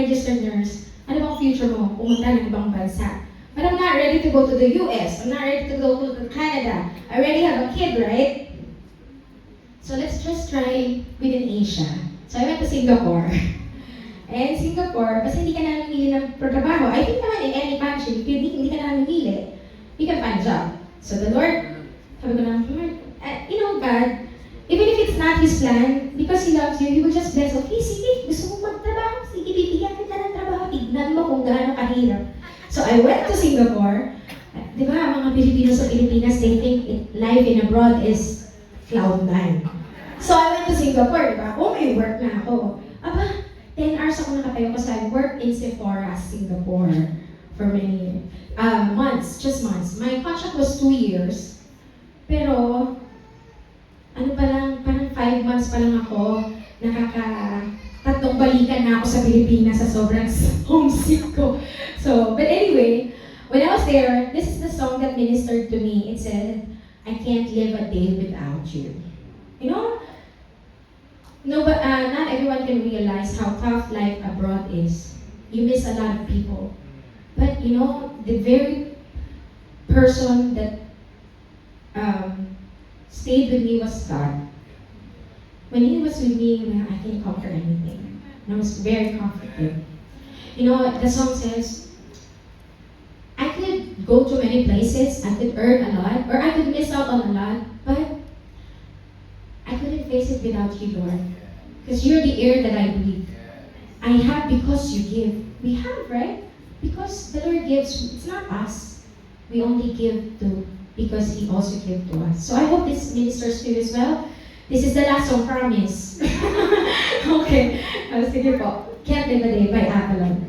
registered nurse, ano bang future mo? Pumunta ng ibang bansa. But I'm not ready to go to the US. I'm not ready to go to Canada. I already have a kid, right? So let's just try within Asia. So I went to Singapore. And Singapore, basta hindi ka na namimili ng trabaho. I think naman in any country, if hindi ka na namimili, you can find a job. So the Lord, sabi ko lang, Lord, you know God, even if it's not His plan, because He loves you, He will just bless. Okay, sige, gusto mo magtrabaho? Sige, bibigyan kita ng trabaho. Tignan mo kung gaano kahirap. So I went to Singapore. Di ba, mga Pilipino sa Pilipinas, they think life in abroad is cloud nine. So I went to Singapore, di ba? Oh, may work na ako. Aba, 10 hours ako nakatayo kasi I worked in Sephora, Singapore for many months, just months. My contract was 2 years. Pero, ano pa lang, parang 5 months pa lang ako, tatlong balikan na ako sa Pilipinas sa sobrang homesick ko. So, but anyway, when I was there, this is the song that ministered to me. It said, I can't live a day without you. You know, no, but not everyone can realize how tough life abroad is. You miss a lot of people. But you know, the very person that stayed with me was God. When He was with me, I can conquer anything. And I was very comforted. You know, the song says, I could go to many places, I could earn a lot, or I could miss out on a lot, but I couldn't face it without you, Lord. Because you're the air that I breathe. I have because you give. We have, right? Because the Lord gives. It's not us. We only give to because He also gives to us. So I hope this ministers to you as well. This is the last song, promise. Okay. Sige po. Can't Live a Day by Avalon.